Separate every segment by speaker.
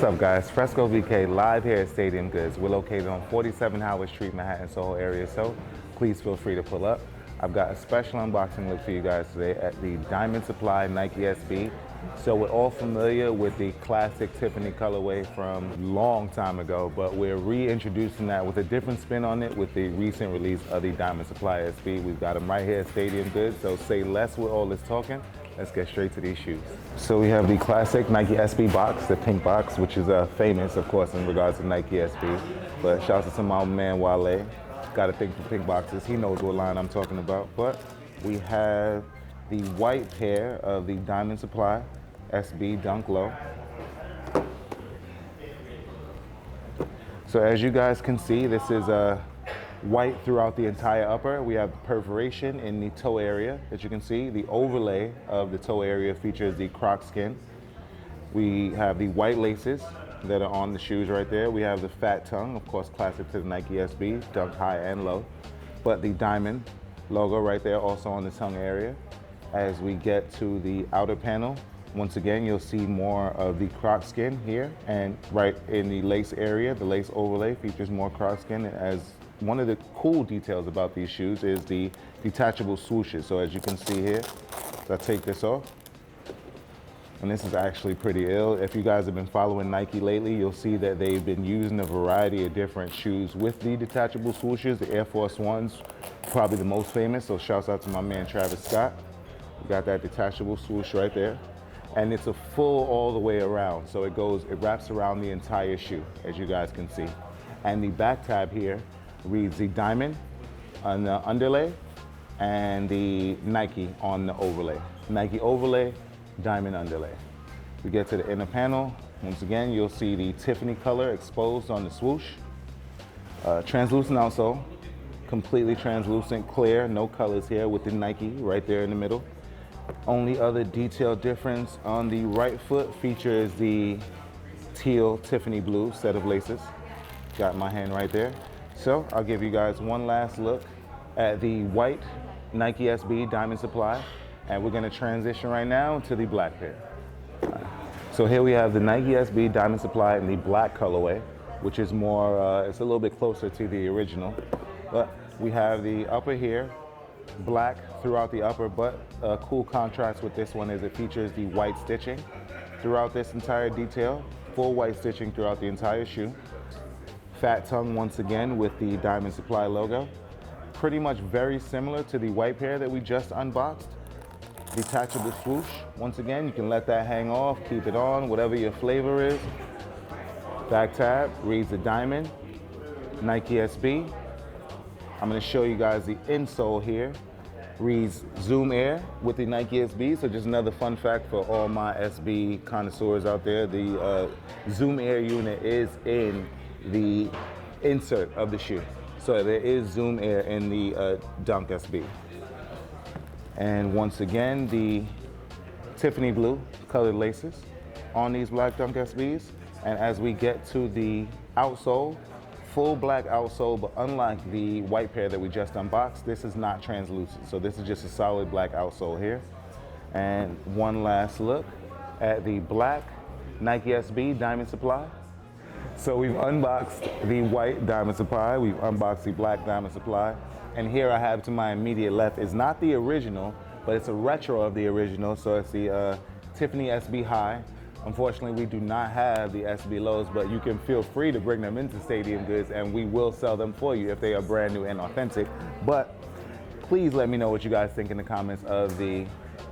Speaker 1: up, guys? Fresco VK live here at Stadium Goods. We're located on 47 Howard Street, Manhattan, Soho area, so please feel free to pull up. I've got a special unboxing look for you guys today at the Diamond Supply Nike SB. So we're all familiar with the classic Tiffany colorway from a long time ago, but we're reintroducing that with a different spin on it with the recent release of the Diamond Supply SB. We've got them right here at Stadium Goods, so say less with all this talking. Let's get straight to these shoes. So we have the classic Nike SB box, the pink box, which is famous, of course, in regards to Nike SB. But shouts out to my man Wale. Got to think for pink boxes. He knows what line I'm talking about. But we have the white pair of the Diamond Supply SB Dunk Low. So as you guys can see, this is white throughout the entire upper. We have perforation in the toe area, as you can see. The overlay of the toe area features the croc skin. We have the white laces that are on the shoes right there. We have the fat tongue, of course, classic to the Nike SB, dunk high and low. But the diamond logo right there also on the tongue area. As we get to the outer panel, once again, you'll see more of the croc skin here, and right in the lace area, the lace overlay features more croc skin. As one of the cool details about these shoes is the detachable swooshes. So as you can see here, I take this off, and this is actually pretty ill. If you guys have been following Nike lately, you'll see that they've been using a variety of different shoes with the detachable swooshes. The Air Force One's probably the most famous, so shouts out to my man Travis Scott. We got that detachable swoosh right there. And it's a full all the way around. So it wraps around the entire shoe, as you guys can see. And the back tab here reads the Diamond on the underlay and the Nike on the overlay. Nike overlay, Diamond underlay. We get to the inner panel. Once again, you'll see the Tiffany color exposed on the swoosh. Translucent outsole, completely translucent, clear, no colors here with the Nike right there in the middle. Only other detail difference on the right foot features the teal Tiffany blue set of laces. Got my hand right there. So I'll give you guys one last look at the white Nike SB Diamond Supply, and we're gonna transition right now to the black pair. So here we have the Nike SB Diamond Supply in the black colorway, which is more, it's a little bit closer to the original. But we have the upper here, black throughout the upper, but a cool contrast with this one is it features the white stitching throughout this entire detail, full white stitching throughout the entire shoe. Fat tongue once again with the Diamond Supply logo. Pretty much very similar to the white pair that we just unboxed. Detachable swoosh, once again, you can let that hang off, keep it on, whatever your flavor is. Back tab reads the Diamond, Nike SB. I'm gonna show you guys the insole here. Reads Zoom Air with the Nike SB. So just another fun fact for all my SB connoisseurs out there. The Zoom Air unit is in the insert of the shoe. So there is Zoom Air in the Dunk SB. And once again, the Tiffany blue colored laces on these black Dunk SBs. And as we get to the outsole, full black outsole, but unlike the white pair that we just unboxed, this is not translucent. So this is just a solid black outsole here. And one last look at the black Nike SB Diamond Supply. So we've unboxed the white Diamond Supply, we've unboxed the black Diamond Supply, and here I have to my immediate left is not the original, but it's a retro of the original. So it's the Tiffany SB High. Unfortunately, we do not have the SB lows, but you can feel free to bring them into Stadium Goods and we will sell them for you if they are brand new and authentic. But please let me know what you guys think in the comments of the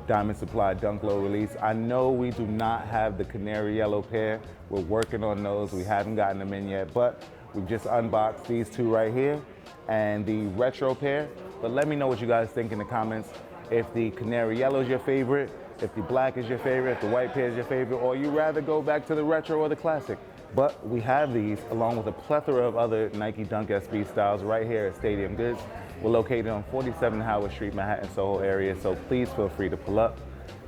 Speaker 1: Diamond Supply Dunk Low release. I know we do not have the canary yellow pair. We're working on those. We haven't gotten them in yet, but we've just unboxed these two right here and the retro pair. But let me know what you guys think in the comments. If the canary yellow is your favorite, if the black is your favorite, if the white pair is your favorite, or you rather go back to the retro or the classic. But we have these along with a plethora of other Nike Dunk SB styles right here at Stadium Goods. We're located on 47 Howard Street, Manhattan, Soho area, so please feel free to pull up.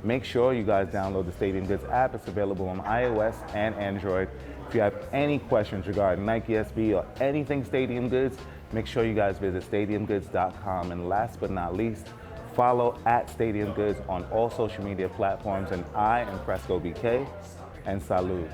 Speaker 1: Make sure you guys download the Stadium Goods app. It's available on iOS and Android. If you have any questions regarding Nike SB or anything Stadium Goods, make sure you guys visit stadiumgoods.com. And last but not least, follow at Stadium Goods on all social media platforms. And I am Fresco BK, and salud.